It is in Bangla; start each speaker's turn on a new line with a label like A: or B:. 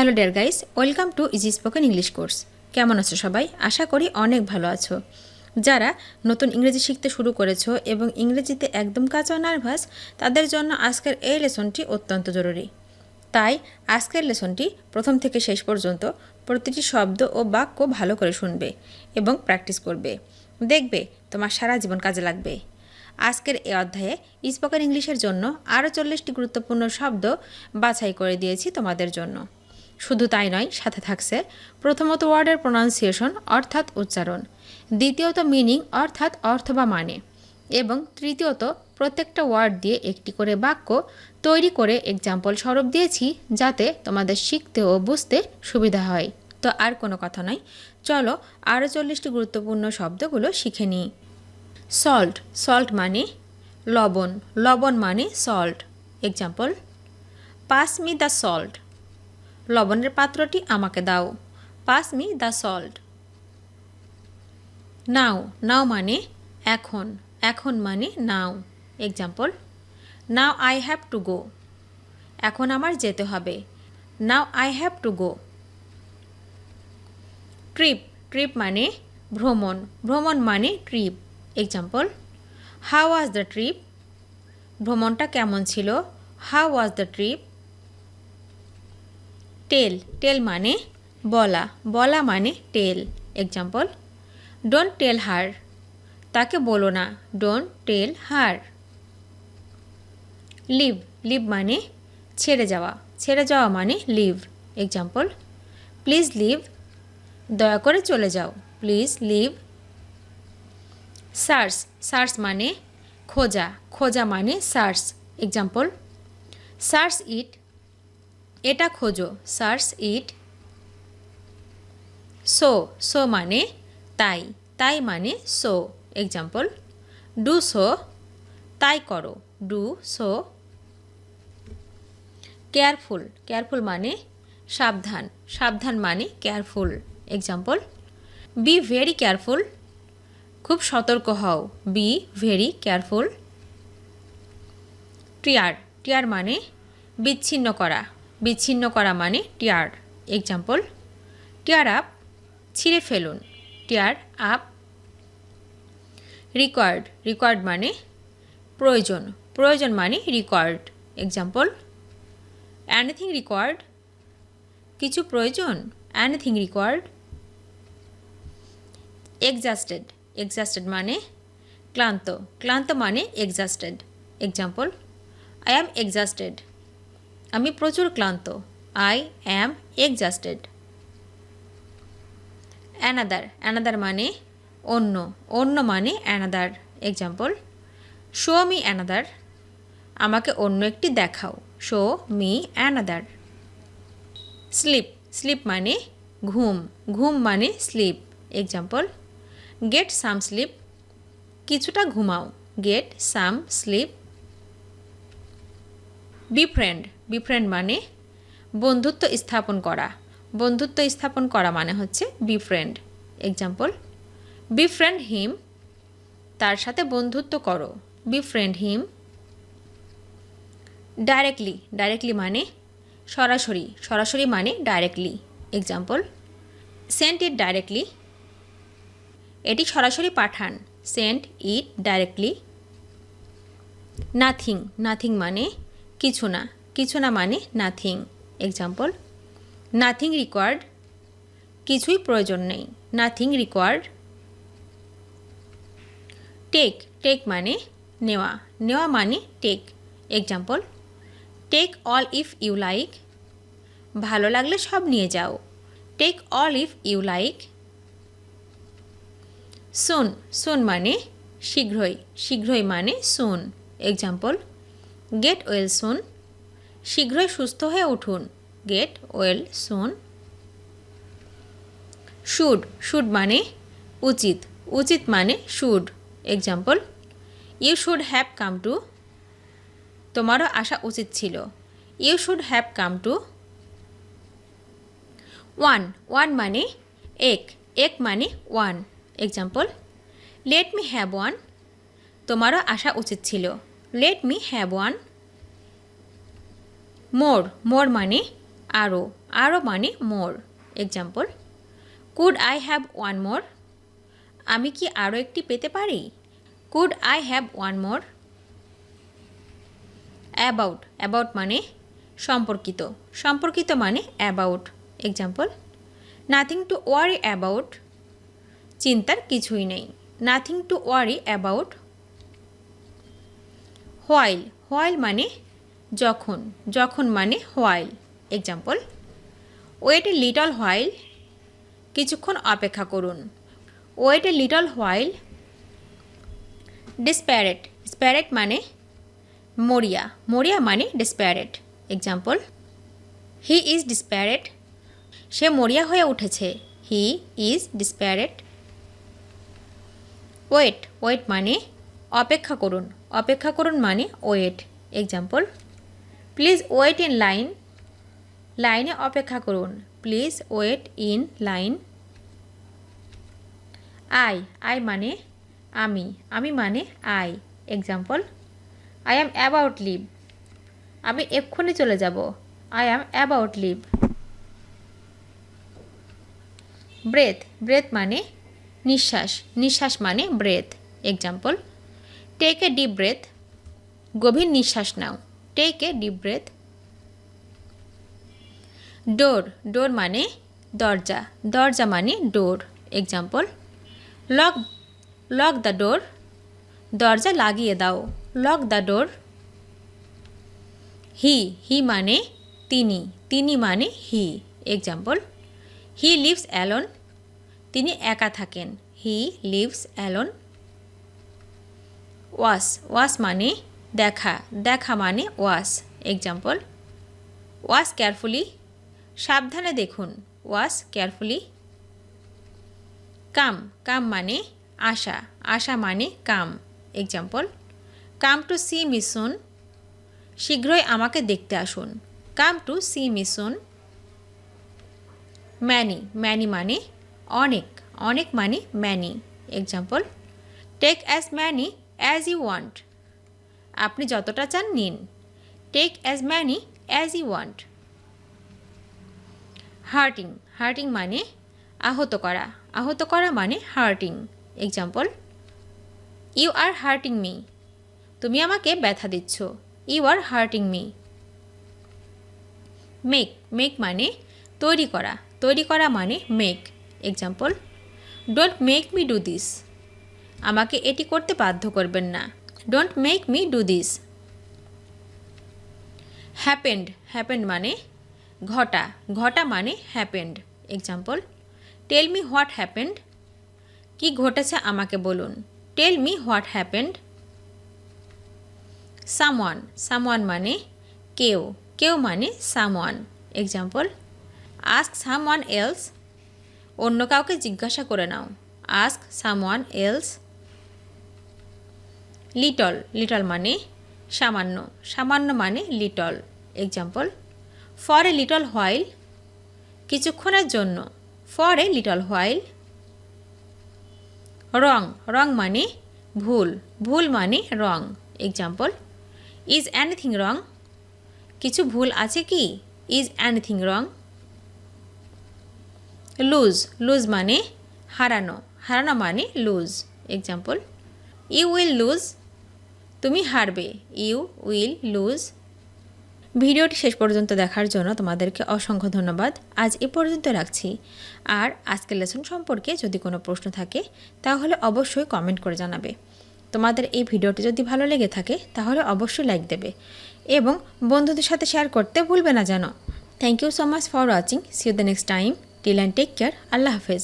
A: Hello dear guys, welcome to easy spoken English course. কেমন আছো সবাই? আশা করি অনেক ভালো আছো। যারা নতুন ইংরেজি শিখতে শুরু করেছো এবং ইংরেজিতে একদম কাঁচা নার্ভাস, তাদের জন্য আজকের এই লেসনটি অত্যন্ত জরুরি। তাই আজকের লেসনটি প্রথম থেকে শেষ পর্যন্ত প্রতিটি শব্দ ও বাক্য ভালো করে শুনবে এবং প্র্যাকটিস করবে। দেখবে তোমার সারা জীবন কাজে লাগবে। আজকের এই অধ্যায়ে স্পোকেন ইংলিশের জন্য আরও 40টি গুরুত্বপূর্ণ শব্দ বাছাই করে দিয়েছি তোমাদের জন্য। শুধু তাই নয়, সাথে থাকছে প্রথমত ওয়ার্ডের প্রোনাউন্সিয়েশন অর্থাৎ উচ্চারণ, দ্বিতীয়ত মিনিং অর্থাৎ অর্থ বা মানে, এবং তৃতীয়ত প্রত্যেকটা ওয়ার্ড দিয়ে একটি করে বাক্য তৈরি করে এক্সাম্পল স্বরূপ দিয়েছি, যাতে তোমাদের শিখতে ও বুঝতে সুবিধা হয়। তো আর কোনো কথা নয়, চলো আরও 40টি গুরুত্বপূর্ণ শব্দগুলো শিখে নিই। সল্ট, সল্ট মানে লবণ, লবণ মানে salt. Example, pass me the salt, লবণের পাত্রটি আমাকে দাও। Pass me the salt. Now, now মানে এখন, এখন মানে now. Example, now I have to go, এখন আমার যেতে হবে। Now I have to go. Trip, trip মানে ভ্রমণ, ভ্রমণ মানে trip. Example, how was the trip, ভ্রমণটা কেমন ছিল। How was the trip. Tell, tell মানে বলা, বলা মানে টেল। এক্সাম্পল, ডোন্ট টেল হার, তাকে বলো না। Don't tell her. Leave, leave মানে ছেড়ে যাওয়া, ছেড়ে যাওয়া মানে লিভ। এক্সাম্পল, প্লিজ লিভ, দয়া করে চলে যাও। Please leave. সার্চ, সার্চ মানে খোঁজা, খোঁজা মানে সার্চ। এক্সাম্পল, সার্চ ইট, এটা খোঁজো। সার্চ ইট। সো, সো মানে তাই, তাই মানে সো। এক্সাম্পল, ডু সো, তাই করো। Do so. কেয়ারফুল, কেয়ারফুল মানে সাবধান, সাবধান মানে careful. Example, be very careful, খুব সতর্ক হও। Be very careful. Tear, tear মানে বিচ্ছিন্ন করা, বিচ্ছিন্ন করা মানে টিয়ার। এক্সাম্পল, টিয়ার আপ, ছিঁড়ে ফেলুন। টিয়ার আপ। রিকোয়ার্ড, রিকোয়ার্ড মানে প্রয়োজন, প্রয়োজন মানে রিকোয়ার্ড। এক্সাম্পল, এনিথিং রিকোয়ার্ড, কিছু প্রয়োজন। Anything required. এক্সজস্টেড, এক্সজস্টেড মানে ক্লান্ত, ক্লান্ত মানে exhausted. Example, I am exhausted, আমি প্রচুর ক্লান্ত। I am exhausted. Another, another মানে অন্য, অন্য মানে another. Example, show me another, আমাকে অন্য একটি দেখাও। Show me another. Sleep, sleep মানে ঘুম, ঘুম মানে sleep. Example, get some sleep, কিছুটা ঘুমাও। Gate some slip. বিফ্রেন্ড, বিফ্রেন্ড মানে বন্ধুত্ব স্থাপন করা, বন্ধুত্ব স্থাপন করা মানে হচ্ছে বিফ্রেন্ড। এক্সাম্পল, বিফ্রেন্ড হিম, তার সাথে বন্ধুত্ব করো। বিফ্রেন্ড হিম। ডাইরেক্টলি, ডাইরেক্টলি মানে সরাসরি, সরাসরি মানে directly. Example, send it directly, এটি সরাসরি পাঠান। Send it directly. Nothing, nothing মানে কিছু না, কিছু না মানে নাথিং। এক্সাম্পল, নাথিং রিকোয়ার্ড, কিছুই প্রয়োজন নেই। Nothing required. টেক, টেক মানে নেওয়া, নেওয়া মানে take. Example, take all if you like, ভালো লাগলে সব নিয়ে যাও। Take all if you like. Soon, soon মানে শীঘ্রই, শীঘ্রই মানে soon. Example, get well soon, শীঘ্রই সুস্থ হয়ে উঠুন। Get well soon. Should, should মানে উচিত, উচিত মানে should. Example, you should have come too, তোমারও আসা উচিত ছিল। You should have come too. One, one মানে এক, এক মানে one. Example, late me have one, তোমারও আসা উচিত ছিল। Let me have one. More, more মানে আরও, আরও মানে more. Example, could I have one more? আমি কি আরও একটি পেতে পারি? Could I have one more? About, about মানে সম্পর্কিত, সম্পর্কিত মানে about. Example, nothing to worry about, চিন্তার কিছুই নেই। Nothing to worry about. While, while মানে যখন, যখন মানে while. Example, wait a little while, কিছুক্ষণ অপেক্ষা করুন। Wait a little while. Desperate, desperate মানে মরিয়া, মরিয়া মানে ডিসপ্যারেট। এক্সাম্পল, হি ইজ ডিসপ্যারেট, সে মরিয়া হয়ে উঠেছে। He is desperate. Wait, wait মানে অপেক্ষা করুন, অপেক্ষা করুন মানে wait. Example, please wait in line, লাইনে অপেক্ষা করুন। Please wait in line. I, I মানে আমি, আমি মানে I. Example, I am about leave, আমি এক্ষুনি চলে যাব। I am about leave. Breath, breath মানে নিঃশ্বাস, নিঃশ্বাস মানে breath. Example, take a deep breath, গভীর নিঃশ্বাস নাও। Take a deep breath. Door, door মানে দরজা, দরজা মানে door. Example, lock, lock the door, দরজা লাগিয়ে দাও। লক দ্য ডোর। হি, হি মানে তিনি, তিনি মানে হি। এক্সাম্পল, হি লিভস অ্যালোন, তিনি একা থাকেন। He lives alone. Wash, wash মানে দেখা, দেখা মানে ওয়াশ। এক্সাম্পল, ওয়াশ কেয়ারফুলি, সাবধানে দেখুন। Wash carefully. কাম, কাম মানে আসা, আসা মানে come. Example, come to see me soon, শীঘ্রই আমাকে দেখতে আসুন। Come to see me soon. Many, many মানে অনেক, অনেক মানে many. Example, take as many as you want, আপনি যতটা চান নিন। Take as many as you want. Hurting, hurting মানে আহত করা, আহত করা মানে hurting. Example, you are hurting me, তুমি আমাকে ব্যথা দিচ্ছ। You are hurting me. Make, make মানে তৈরি করা, তৈরি করা মানে make. Example, don't make me do this, আমাকে এটি করতে বাধ্য করবেন না। Don't make me do this. Happened, happened মানে ঘটা, ঘটা মানে happened. Example, tell me what happened, কি ঘটেছে আমাকে বলুন। Tell me what happened. Someone, someone মানে কেউ, কেউ মানে someone. Example, ask someone else, অন্য কাউকে জিজ্ঞাসা করে নাও। Ask someone else. Little, little মানে সামান্য, সামান্য মানে little. Example, for a little while, কিছুক্ষণের জন্য। For a little while. Wrong, wrong মানে ভুল, ভুল মানে wrong. Example, is anything wrong, কিছু ভুল আছে কি। Is anything wrong. Lose, lose মানে হারানো, হারানো মানে lose. Example, you will lose, তুমি হারবে। You will lose. ভিডিওটি শেষ পর্যন্ত দেখার জন্য তোমাদেরকে অসংখ্য ধন্যবাদ। আজ এ পর্যন্ত রাখছি। আর আজকের লেসন সম্পর্কে যদি কোনো প্রশ্ন থাকে তাহলে অবশ্যই কমেন্ট করে জানাবে। তোমাদের এই ভিডিওটি যদি ভালো লেগে থাকে তাহলে অবশ্যই লাইক দেবে এবং বন্ধুদের সাথে শেয়ার করতে ভুলবে না যেন। Thank you so much for watching. See you the next time. Till and take care. আল্লাহ হাফেজ।